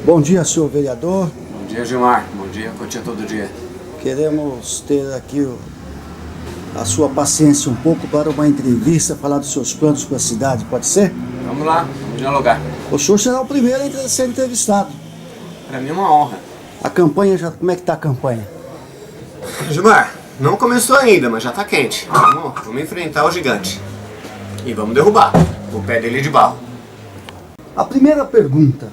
Bom dia, senhor vereador. Bom dia, Gilmar. Bom dia, Cotia todo dia. Queremos ter aqui a sua paciência um pouco para uma entrevista, falar dos seus planos para a cidade, pode ser? Vamos lá, vamos dialogar. O senhor será o primeiro a ser entrevistado. Para mim é uma honra. A campanha, como é que está a campanha? Gilmar, não começou ainda, mas já está quente. Vamos enfrentar o gigante. E vamos derrubar o pé dele de barro. A primeira pergunta: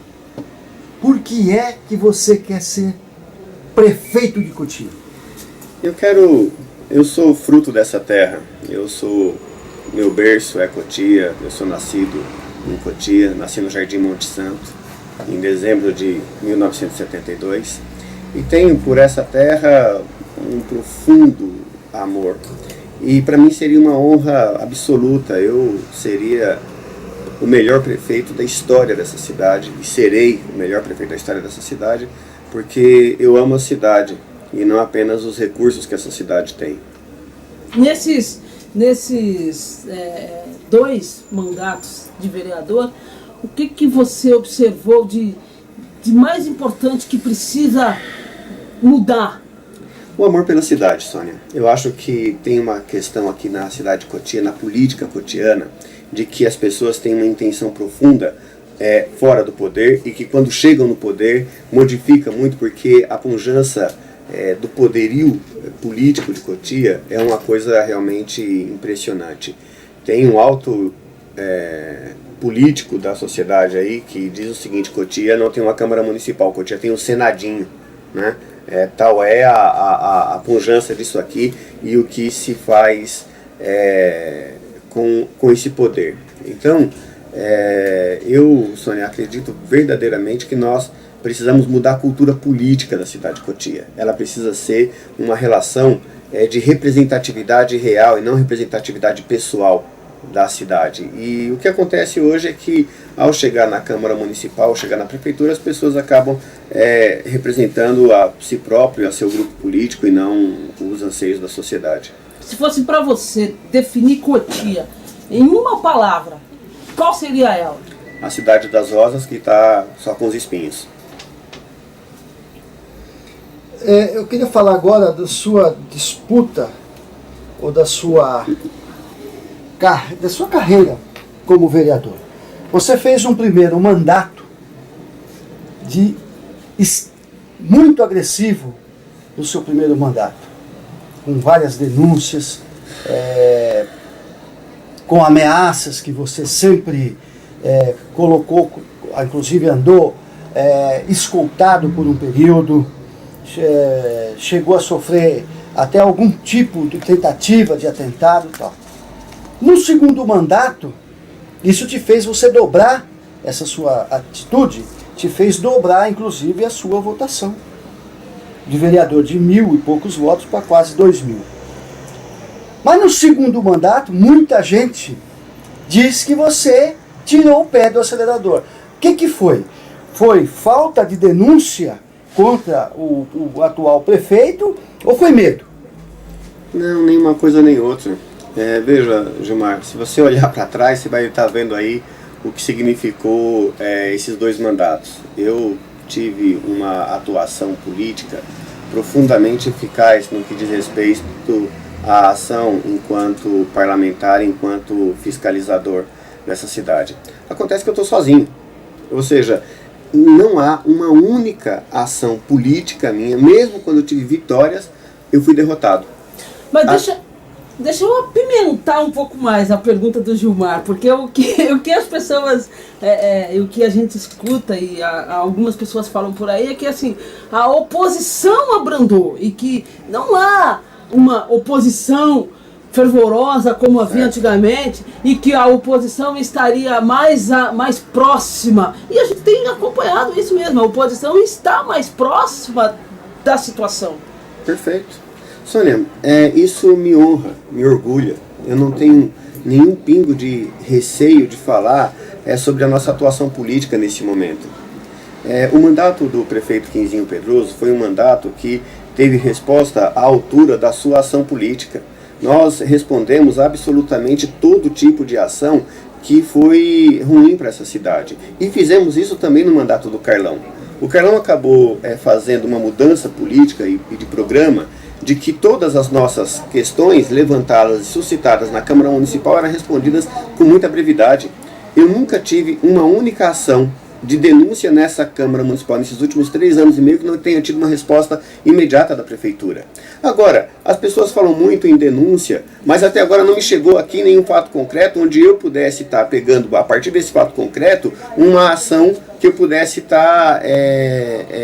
por que é que você quer ser prefeito de Cotia? Eu sou fruto dessa terra. Meu berço é Cotia, eu sou nascido em Cotia, nasci no Jardim Monte Santo, em dezembro de 1972, e tenho por essa terra um profundo amor. E para mim seria uma honra absoluta, eu seria o melhor prefeito da história dessa cidade, e serei o melhor prefeito da história dessa cidade, porque eu amo a cidade, e não apenas os recursos que essa cidade tem. Nesses 2 mandatos de vereador, o que você observou de mais importante que precisa mudar? O amor pela cidade, Sônia. Eu acho que tem uma questão aqui na cidade de Cotia, na política cotiana, de que as pessoas têm uma intenção profunda fora do poder, e que quando chegam no poder modifica muito, porque a pujança do poderio político de Cotia é uma coisa realmente impressionante. Tem um alto político da sociedade aí que diz o seguinte: Cotia não tem uma Câmara Municipal, Cotia tem um Senadinho, né? Tal é a pujança disso aqui e o que se faz com esse poder. Então, eu, Sônia, acredito verdadeiramente que nós precisamos mudar a cultura política da cidade de Cotia. Ela precisa ser uma relação de representatividade real e não representatividade pessoal da cidade. E o que acontece hoje é que, ao chegar na Câmara Municipal, ao chegar na Prefeitura, as pessoas acabam representando a si próprio, a seu grupo político, e não os anseios da sociedade. Se fosse para você definir Cotia em uma palavra, qual seria ela? A cidade das rosas, que está só com os espinhos. Eu queria falar agora da sua disputa, ou da sua carreira como vereador. Você fez um primeiro mandato muito agressivo no seu primeiro mandato, com várias denúncias, com ameaças que você sempre colocou, inclusive andou escoltado por um período, chegou a sofrer até algum tipo de tentativa de atentado e tal. No segundo mandato, isso te fez você dobrar, essa sua atitude te fez dobrar, inclusive, a sua votação de vereador de 1.000 e poucos votos para quase 2.000. Mas no segundo mandato, muita gente diz que você tirou o pé do acelerador. O que foi? Foi falta de denúncia contra o atual prefeito, ou foi medo? Não, nem uma coisa nem outra. Veja, Gilmar, se você olhar para trás, você vai estar vendo aí o que significou esses 2 mandatos. Eu tive uma atuação política profundamente eficaz no que diz respeito à ação enquanto parlamentar, enquanto fiscalizador nessa cidade. Acontece que eu estou sozinho, ou seja, não há uma única ação política minha, mesmo quando eu tive vitórias, eu fui derrotado. Mas deixa eu apimentar um pouco mais a pergunta do Gilmar, porque o que as pessoas, o que a gente escuta e algumas pessoas falam por aí é que assim, a oposição abrandou e que não há uma oposição fervorosa como havia antigamente, e que a oposição estaria mais próxima. E a gente tem acompanhado isso mesmo, a oposição está mais próxima da situação. Perfeito. Sônia, isso me honra, me orgulha. Eu não tenho nenhum pingo de receio de falar sobre a nossa atuação política nesse momento. O mandato do prefeito Quinzinho Pedroso foi um mandato que teve resposta à altura da sua ação política. Nós respondemos absolutamente todo tipo de ação que foi ruim para essa cidade. E fizemos isso também no mandato do Carlão. O Carlão acabou fazendo uma mudança política e de programa, de que todas as nossas questões levantadas e suscitadas na Câmara Municipal eram respondidas com muita brevidade. Eu nunca tive uma única ação de denúncia nessa Câmara Municipal nesses últimos 3 anos e meio que não tenha tido uma resposta imediata da Prefeitura. Agora, as pessoas falam muito em denúncia, mas até agora não me chegou aqui nenhum fato concreto onde eu pudesse estar pegando, a partir desse fato concreto, uma ação que eu pudesse estar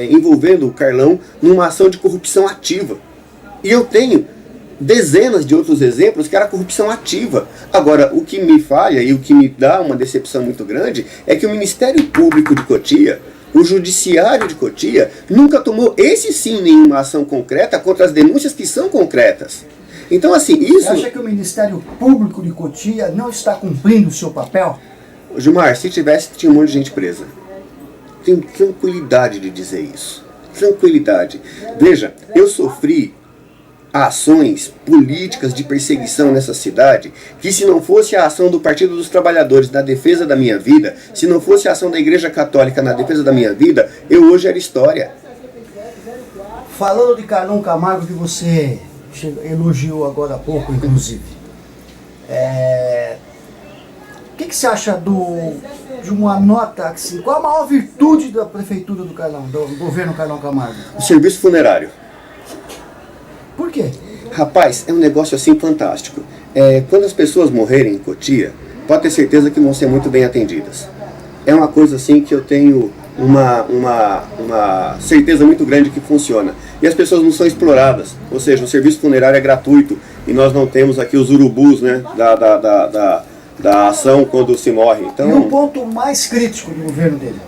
envolvendo o Carlão numa ação de corrupção ativa. E eu tenho dezenas de outros exemplos que era corrupção ativa. Agora, o que me falha e o que me dá uma decepção muito grande é que o Ministério Público de Cotia, o Judiciário de Cotia, nunca tomou, esse sim, nenhuma ação concreta contra as denúncias que são concretas. Então, assim, isso... Você acha que o Ministério Público de Cotia não está cumprindo o seu papel? Gilmar, se tivesse, tinha um monte de gente presa. Tenho tranquilidade de dizer isso. Tranquilidade. Veja, eu sofri ações políticas de perseguição nessa cidade, que se não fosse a ação do Partido dos Trabalhadores na defesa da minha vida, se não fosse a ação da Igreja Católica na defesa da minha vida, eu hoje era história. Falando de Carlão Camargo, que você elogiou agora há pouco, inclusive, o que você acha de uma nota, assim, qual a maior virtude da prefeitura do Carlão, do governo Carlão Camargo? O serviço funerário. Por quê? Rapaz, é um negócio assim fantástico. Quando as pessoas morrerem em Cotia, pode ter certeza que vão ser muito bem atendidas. É uma coisa assim que eu tenho uma certeza muito grande que funciona. E as pessoas não são exploradas. Ou seja, o serviço funerário é gratuito. E nós não temos aqui os urubus, né, da ação quando se morre. Então, e o ponto mais crítico do governo dele?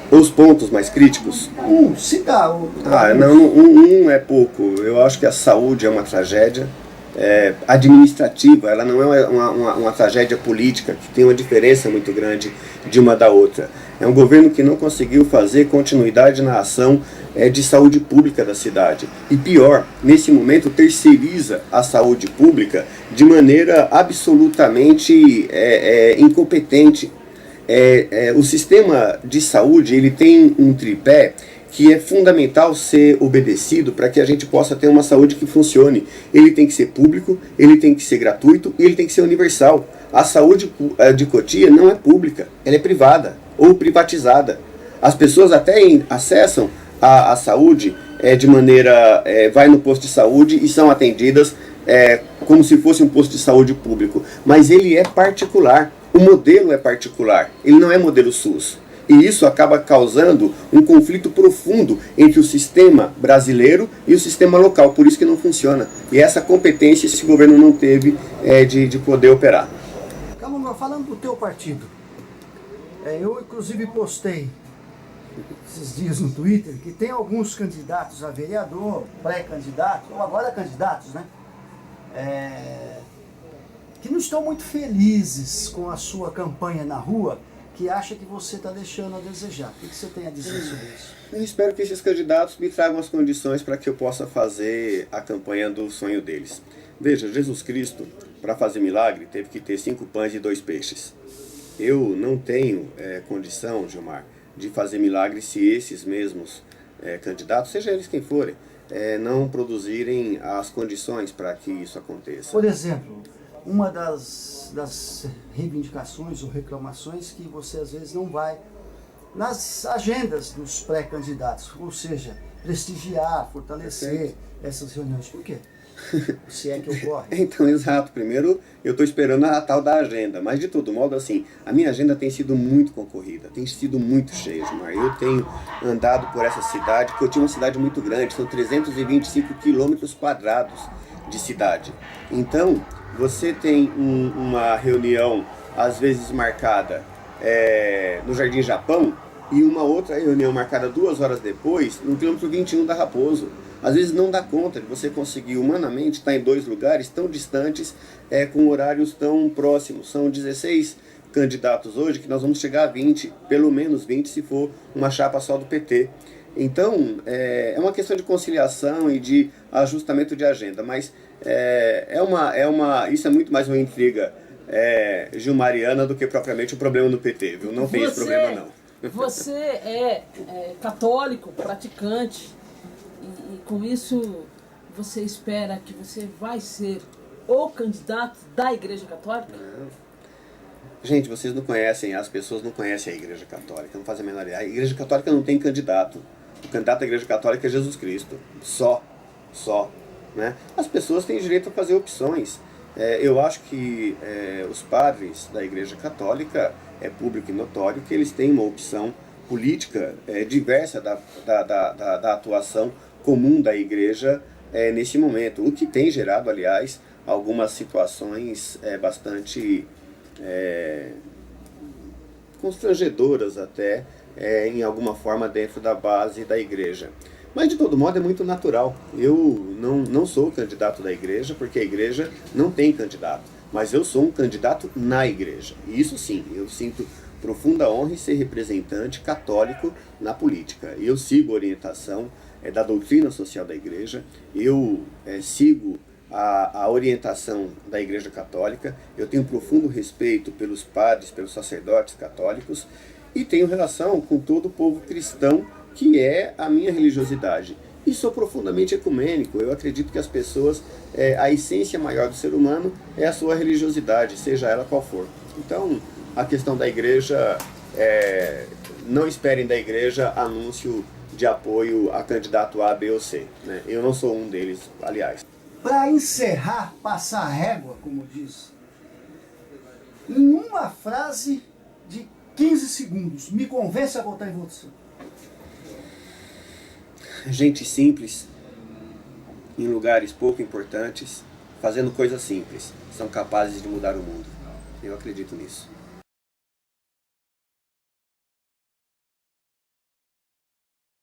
Os pontos mais críticos? Se dá. Um é pouco. Eu acho que a saúde é uma tragédia administrativa, ela não é uma tragédia política, que tem uma diferença muito grande de uma da outra. É um governo que não conseguiu fazer continuidade na ação de saúde pública da cidade. E pior, nesse momento terceiriza a saúde pública de maneira absolutamente incompetente. O sistema de saúde, ele tem um tripé que é fundamental ser obedecido para que a gente possa ter uma saúde que funcione. Ele tem que ser público, ele tem que ser gratuito e ele tem que ser universal. A saúde de Cotia não é pública, ela é privada ou privatizada. As pessoas até acessam a saúde de maneira... vai no posto de saúde e são atendidas como se fosse um posto de saúde público. Mas ele é particular. O modelo é particular, ele não é modelo SUS. E isso acaba causando um conflito profundo entre o sistema brasileiro e o sistema local, por isso que não funciona. E essa competência esse governo não teve de poder operar. Calma, falando do teu partido, eu inclusive postei esses dias no Twitter que tem alguns candidatos a vereador, pré-candidatos, ou agora candidatos, né? Que não estão muito felizes com a sua campanha na rua, que acha que você está deixando a desejar. O que você tem a dizer sobre isso? Eu espero que esses candidatos me tragam as condições para que eu possa fazer a campanha do sonho deles. Veja, Jesus Cristo, para fazer milagre, teve que ter 5 pães e 2 peixes. Eu não tenho condição, Gilmar, de fazer milagre se esses mesmos candidatos, seja eles quem forem, não produzirem as condições para que isso aconteça. Por exemplo, uma das reivindicações ou reclamações que você às vezes não vai nas agendas dos pré-candidatos, ou seja, prestigiar, fortalecer essas reuniões. Por quê? Se é que ocorre. Então, exato. Primeiro, eu estou esperando a tal da agenda, mas de todo modo, assim, a minha agenda tem sido muito concorrida, tem sido muito cheia, Gilmar. Eu tenho andado por essa cidade, porque eu tinha uma cidade muito grande, são 325 quilômetros quadrados de cidade. Então, você tem uma reunião, às vezes marcada no Jardim Japão, e uma outra reunião marcada 2 horas depois, no quilômetro 21 da Raposo. Às vezes não dá conta de você conseguir humanamente estar em 2 lugares tão distantes, com horários tão próximos. São 16 candidatos hoje, que nós vamos chegar a 20, pelo menos 20 se for uma chapa só do PT. Então, é uma questão de conciliação e de ajustamento de agenda, mas isso é muito mais uma intriga gilmariana do que propriamente o problema do PT, viu? Não tem esse problema, não. Você é católico, praticante, e com isso você espera que você vai ser o candidato da Igreja Católica? Gente, vocês não conhecem, as pessoas não conhecem a Igreja Católica, não fazem a menor ideia. A Igreja Católica não tem candidato. O candidato da Igreja Católica é Jesus Cristo. Só. Né? As pessoas têm direito a fazer opções. Eu acho que os padres da Igreja Católica, é público e notório que eles têm uma opção política diversa da atuação comum da Igreja nesse momento. O que tem gerado, aliás, algumas situações bastante constrangedoras até, em alguma forma dentro da base da Igreja. Mas de todo modo é muito natural. Eu não sou candidato da Igreja, porque a Igreja não tem candidato. Mas eu sou um candidato na Igreja. E isso sim, eu sinto profunda honra em ser representante católico na política. Eu sigo a orientação da doutrina social da Igreja, eu sigo a orientação da Igreja Católica, eu tenho profundo respeito pelos padres, pelos sacerdotes católicos, e tenho relação com todo o povo cristão, que é a minha religiosidade. E sou profundamente ecumênico. Eu acredito que as pessoas, a essência maior do ser humano é a sua religiosidade, seja ela qual for. Então, a questão da Igreja, não esperem da Igreja anúncio de apoio a candidato A, B ou C. Né? Eu não sou um deles, aliás. Para encerrar, passar a régua, como diz, em uma frase de 15 segundos, me convence a votar em você. Gente simples, em lugares pouco importantes, fazendo coisas simples, são capazes de mudar o mundo. Eu acredito nisso.